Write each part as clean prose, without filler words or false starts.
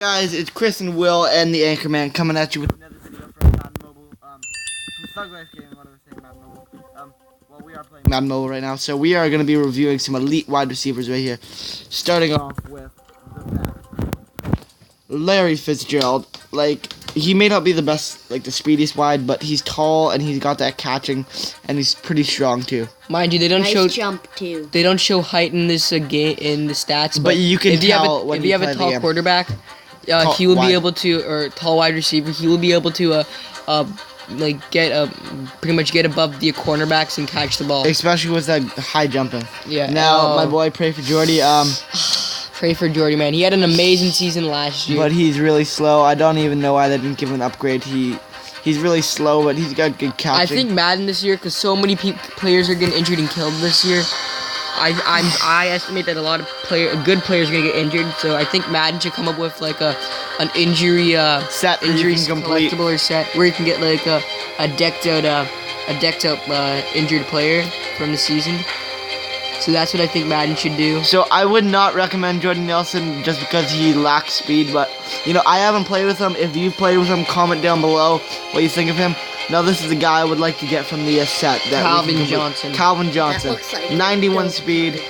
Guys, it's Chris and Will and the Anchorman coming at you with another video from Madden Mobile. From Thug Life Gaming, what I was saying, Madden Mobile. Well, we are playing Madden Mobile right now, so we are going to be reviewing some elite wide receivers right here. Starting off with Larry Fitzgerald. Like, he may not be the best, like the speediest wide, but he's tall and he's got that catching, and he's pretty strong too. Mind you, they don't nice show jump too. They don't show height in this game in the stats, but you can tell if you have a tall quarterback. He will be able to, or tall wide receiver, he will be able to, pretty much get above the cornerbacks and catch the ball. Especially with that high jumping. Yeah. Now, my boy, pray for Jordy. Pray for Jordy, man. He had an amazing season last year. But he's really slow. I don't even know why they didn't give him an upgrade. He's really slow, but he's got good catching. I think Madden this year, because so many players are getting injured and killed this year. I estimate that a lot of good players are gonna get injured, so I think Madden should come up with like an injury set, injury collectible or set where you can get like a decked out injured player from the season. So that's what I think Madden should do. So I would not recommend Jordan Nelson just because he lacks speed, but I haven't played with him. If you've played with him, comment down below what you think of him. Now this is a guy I would like to get from the set. Calvin Johnson. Calvin Johnson. That looks like 91 speed,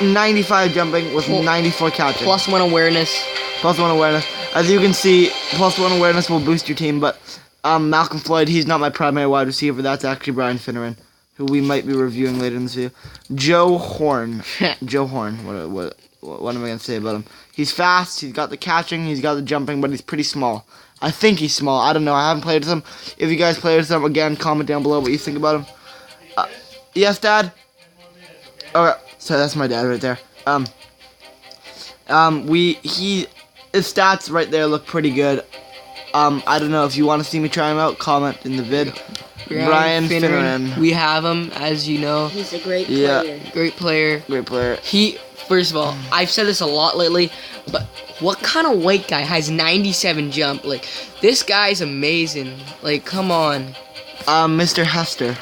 95 jumping with 94 catching. +1 awareness. +1 awareness. As you can see, +1 awareness will boost your team, but Malcolm Floyd, he's not my primary wide receiver. That's actually Brian Finneran, who we might be reviewing later in this video. Joe Horn. Joe Horn. What am I going to say about him? He's fast, he's got the catching, he's got the jumping, but he's pretty small. I think he's small. I don't know. I haven't played with him. If you guys played with him, again, comment down below what you think about him. Yes, Dad? Alright, so that's my dad right there. His stats right there look pretty good. I don't know if you want to see me try him out, comment in the vid. Brian Finneran. We have him, as you know. He's a great player. Great player. Great player. First of all, I've said this a lot lately, but what kind of white guy has 97 jump? Like, this guy's amazing. Like, come on. Mr. Hester.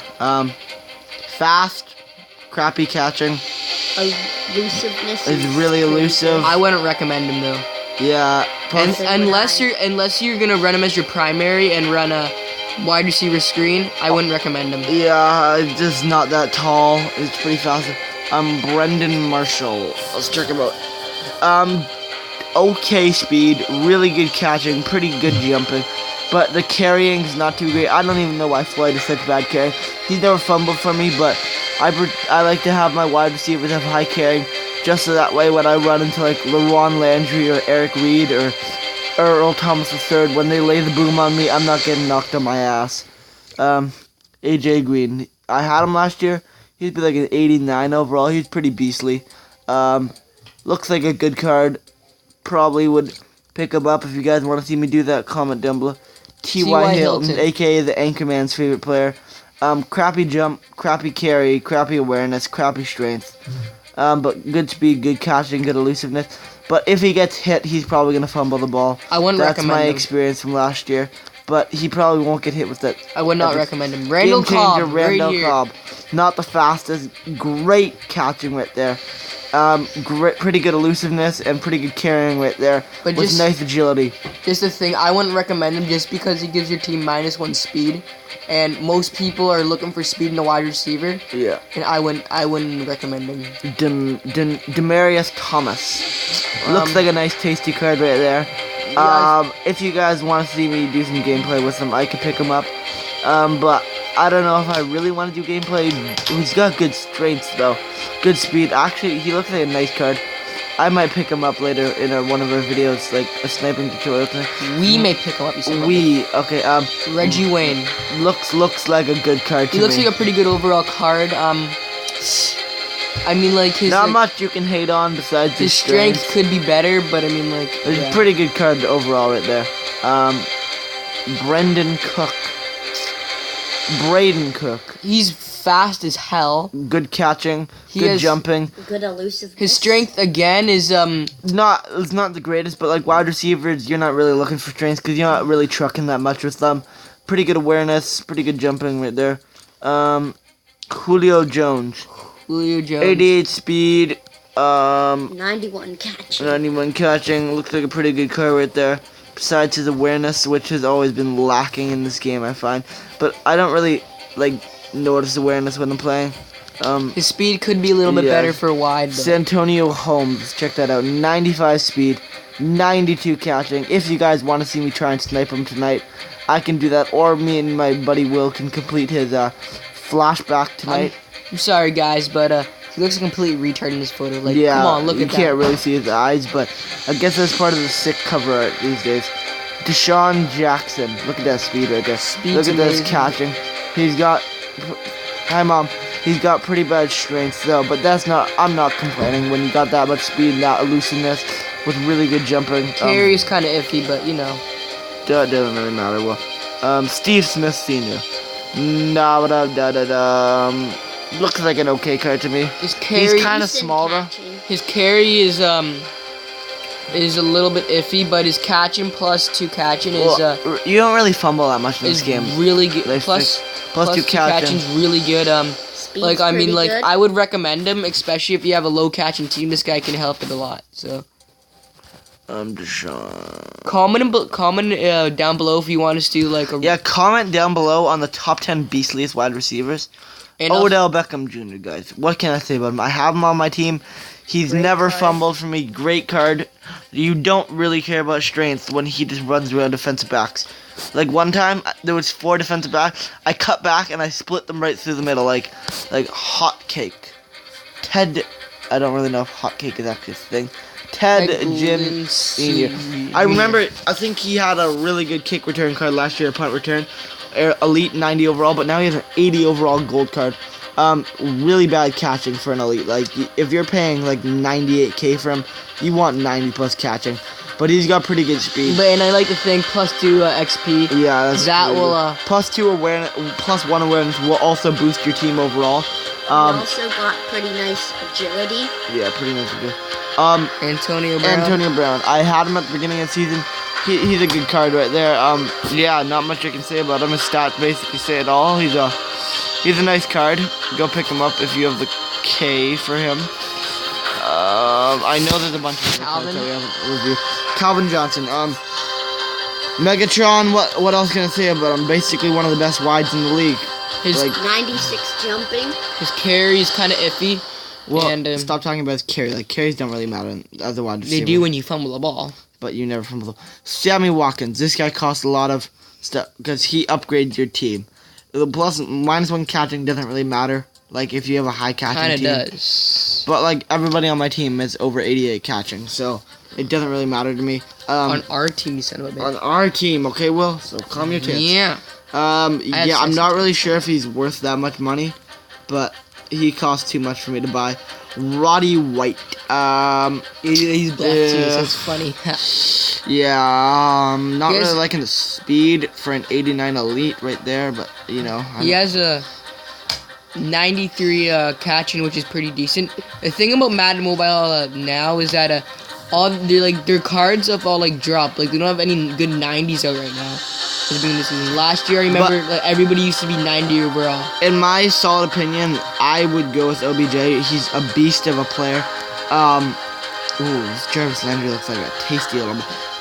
Fast, crappy catching. Elusiveness is really elusive. I wouldn't recommend him though. Yeah. Unless you're gonna run him as your primary and run a wide receiver screen, I wouldn't recommend him. Yeah, just not that tall. It's pretty fast. Brendan Marshall. Let's check him out. Okay speed, really good catching, pretty good jumping, but the carrying's not too great. I don't even know why Floyd is such bad carrying. He's never fumbled for me, but I like to have my wide receivers have high carrying, just so that way when I run into like LaRon Landry or Eric Reed or Earl Thomas III, when they lay the boom on me, I'm not getting knocked on my ass. AJ Green, I had him last year. He'd be like an 89 overall. He's pretty beastly. Looks like a good card. Probably would pick him up if you guys want to see me do that. Comment down below. T.Y. Hilton, aka the Anchorman's favorite player. Crappy jump, crappy carry, crappy awareness, crappy strength. But good speed, good catching, good elusiveness. But if he gets hit, he's probably gonna fumble the ball. I wouldn't recommend him. That's my experience from last year. But he probably won't get hit with that. I would not recommend him. Randall Cobb, Cobb. Not the fastest. Great catching right there. Pretty good elusiveness and pretty good carrying right there. But with nice agility. Just the thing, I wouldn't recommend him just because he gives your team -1 speed. And most people are looking for speed in a wide receiver. Yeah. And I wouldn't recommend him. Demarius Thomas. Looks like a nice tasty card right there. If you guys want to see me do some gameplay with him, I could pick him up. But I don't know if I really want to do gameplay. He's got good strengths though. Good speed. Actually, he looks like a nice card. I might pick him up later in one of our videos, like a sniping tutorial thing. We may pick him up. Okay. Reggie Wayne. Looks like a good card to me. He looks like a pretty good overall card. I mean, like his. Not much you can hate on besides his strength could be better, but I mean, like. It's a pretty good card overall right there. Brendan Cook. Braden Cook. He's fast as hell. Good catching. Good jumping. Good elusiveness. His strength again is It's not the greatest, but like wide receivers, you're not really looking for strength because you're not really trucking that much with them. Pretty good awareness. Pretty good jumping right there. Julio Jones. 88 speed, 91 catching. 91 catching. Looks like a pretty good card right there. Besides his awareness, which has always been lacking in this game, I find. But I don't really like notice awareness when I'm playing. His speed could be a little bit Yeah. better for wide. But Santonio Holmes, check that out. 95 speed, 92 catching. If you guys want to see me try and snipe him tonight, I can do that. Or me and my buddy Will can complete his flashback tonight. I'm sorry, guys, but he looks a complete retard in this photo. Like, Yeah, come on, look you at can't that. really see his eyes, but I guess that's part of the sick cover art these days. Deshaun Jackson, look at that speed right there. Speed's Look at this amazing. catching. He's got, hi mom, he's got pretty bad strength though, but that's not, I'm not complaining when you got that much speed and that elusiveness with really good jumping. Carry's kind of iffy, but you know. That doesn't really matter. Well, Steve Smith Sr. Looks like an okay card to me. His carry, He's kind of Decent small though. catching. his carry is a little bit iffy, but his catching plus 2 catching is Well, you don't really fumble that much in this is game. really good. Like, Plus plus 2 catching. catching's really good. Speed's Like I mean, pretty like good. I would recommend him, especially if you have a low catching team. This guy can help it a lot. So Deshaun. comment down below if you want us to do like a Yeah, comment down below on the top 10 beastliest wide receivers. and also- Odell Beckham Jr., guys. What can I say about him? I have him on my team. He's Great never card. fumbled for me. Great card. You don't really care about strength when he just runs around defensive backs. Like one time, there was 4 defensive backs. I cut back and I split them right through the middle, like hot cake. Ted, I don't really know if hot cake is actually a thing. Ted Jim Golden Senior. Senior. I remember. I think he had a really good kick return card last year, punt return, elite 90 overall. But now he has an 80 overall gold card. Really bad catching for an elite. Like if you're paying like 98k for him, you want 90 plus catching. But he's got pretty good speed. But and I like to think plus 2 XP. Yeah, that's That really will, good. Plus 2 awareness, plus 1 awareness will also boost your team overall. He also got pretty nice agility. Yeah, pretty much good. Antonio Brown. Antonio Brown. I had him at the beginning of the season. He's a good card right there. Yeah, not much I can say about him. His stats basically say it all. He's a nice card. Go pick him up if you have the K for him. I know there's a bunch of other cards Calvin. that we haven't reviewed. Calvin Johnson. Megatron. What else can I say about him? Basically one of the best wides in the league. His Like, 96 jumping. his carry is kind of iffy. well, and, stop talking about his carry. Like carries don't really matter as a wide They receiver. do when you fumble the ball. But you never fumble. Sammy Watkins. This guy costs a lot of stuff because he upgrades your team. The plus -1 catching doesn't really matter. Like if you have a high catching Kind of team. does. But like everybody on my team is over 88 catching, so it doesn't really matter to me. On our team, you son of a bitch. On our team, okay, Will. So calm your tits. Yeah. Yeah, I'm six. not really sure if he's worth that much money, but he costs too much for me to buy. Roddy White. He's black too, Yeah. so it's funny. Yeah, not He has- really liking the speed for an 89 elite right there, but you know. He has a 93 catching, which is pretty decent. The thing about Madden Mobile now is that all their cards have all like dropped. Like they don't have any good 90s out right now. At the beginning of the season. Last year, I remember like, everybody used to be 90 overall. In my solid opinion, I would go with OBJ. He's a beast of a player. Jarvis Landry looks like a tasty little.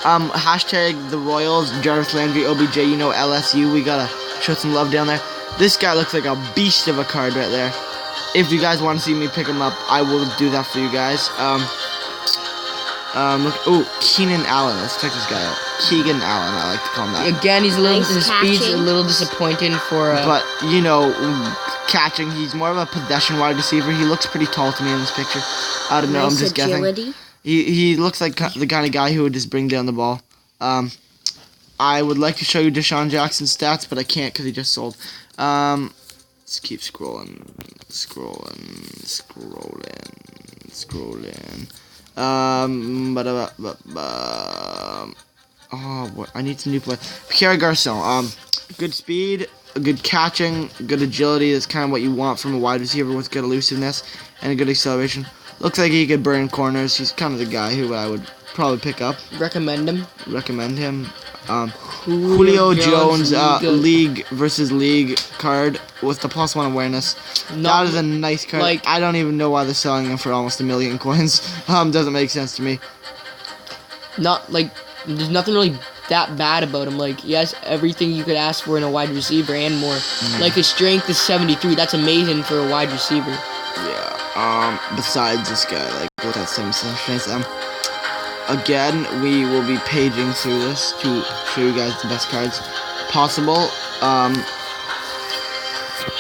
Hashtag the Royals, Jarvis Landry, OBJ. You know LSU. We gotta show some love down there. This guy looks like a beast of a card right there. If you guys want to see me pick him up, I will do that for you guys. Look. Oh, Keenan Allen. Let's check this guy out. Keegan Allen. I like to call him that. Again, he's a little Nice his speed's a catching. little disappointing for. But, you know, catching, he's more of a possession wide receiver. He looks pretty tall to me in this picture. I don't know, Nice I'm just guessing. agility. He looks like the kind of guy who would just bring down the ball. I would like to show you Deshaun Jackson's stats, but I can't because he just sold. Let's keep scrolling. What? I need some new play. Pierre Garcon. Good speed, good catching, good agility. That's kind of what you want from a wide receiver with good elusiveness and a good acceleration. Looks like he could burn corners. He's kind of the guy who I would probably pick up. recommend him. Recommend him. Julio Jones league. league versus league card with the +1 awareness. Not That is a nice card. like- I don't even know why they're selling him for almost 1 million coins. Doesn't make sense to me. Not like there's nothing really that bad about him. Like he has everything you could ask for in a wide receiver and more. Like his strength is 73. That's amazing for a wide receiver. Yeah. Besides this guy, like look at 77 strength. Again, we will be paging through this to show you guys the best cards possible.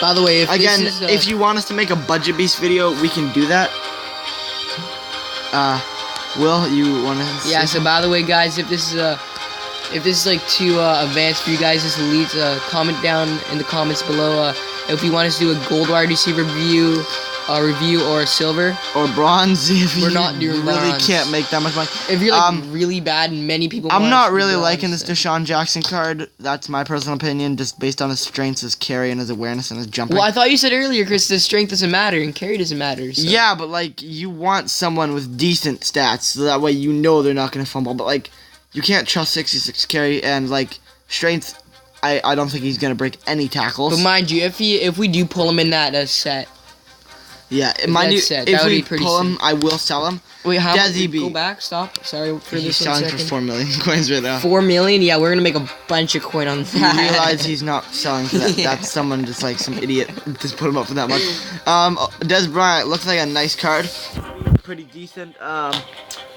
By the way, If you want us to make a budget beast video, we can do that. Will, you want to? yeah. So by the way, guys, if this is like too advanced for you guys, just leave comment down in the comments below. If you want us to do a gold wide receiver review or silver. Or bronze, if We're you not doing really bronze. can't make that much money. If you're like really bad and many people, I'm want not us to really do liking bronze, this then- Deshaun Jackson card. That's my personal opinion, just based on his strengths, his carry, and his awareness and his jumping. Well, I thought you said earlier, Chris, the strength doesn't matter and carry doesn't matter. So. Yeah, but like you want someone with decent stats, so that way you know they're not gonna fumble. But like you can't trust 66 carry and like strength. I don't think he's gonna break any tackles. But mind you, if we do pull him in that set, Yeah, mind you, that's it. if That would we be pretty pull him, sick. I will sell him. wait, how much? Desi B. Go back, stop. Sorry for He's this 1 selling for second. 4 million coins right now. 4 million? Yeah, we're gonna make a bunch of coin on You that. realize he's not selling for that. Yeah. That's someone just like some idiot just put him up for that much. Des Bryant looks like a nice card. Pretty decent.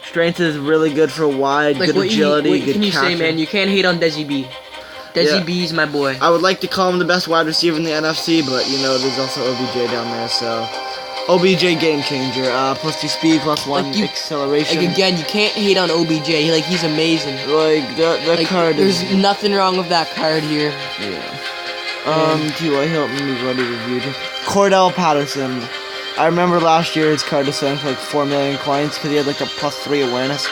Strength is really good for wide, Like good what agility, good can you say, catching. man? You can't hate on Desi B. Desi Yeah. B's my boy. I would like to call him the best wide receiver in the NFC, but you know there's also OBJ down there, so OBJ game changer. +2 speed, +1 Like you- acceleration. Like again, you can't hate on OBJ. Like he's amazing. Like that Like card there's is. nothing wrong with that card here. Yeah. Do I help me already reviewed it? Cordell Patterson. I remember last year his card was selling for like 4 million coins because he had like a +3 awareness,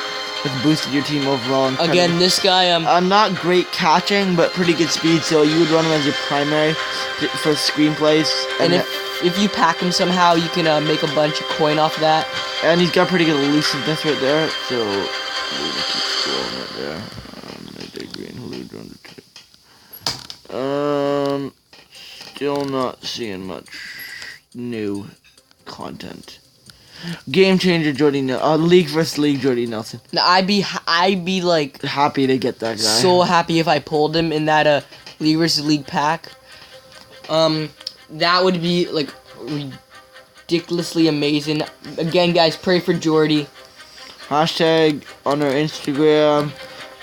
which boosted your team overall. Again, this guy Not great catching, but pretty good speed. So you would run him as your primary for screenplays, and if you pack him somehow, you can make a bunch of coin off that. and he's got pretty good elusiveness right there. So we're gonna keep scrolling right there. Midday green Julio Jones. Still not seeing much new content. Game changer Jordy Nelson. League vs. League Jordy Nelson. Now, I'd be like Happy to get that guy. so happy if I pulled him in that League versus League pack. That would be like ridiculously amazing. Again, guys, pray for Jordy. Hashtag on our Instagram,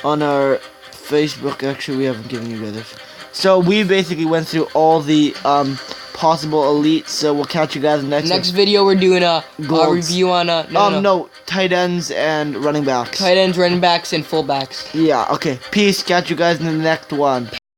on our Facebook. Actually, we haven't given you guys. So we basically went through all the possible elites. So we'll catch you guys next Video, we're doing a Golds. review on no, tight ends and running backs. tight ends, running backs, and fullbacks. Yeah, okay. Peace. Catch you guys in the next one.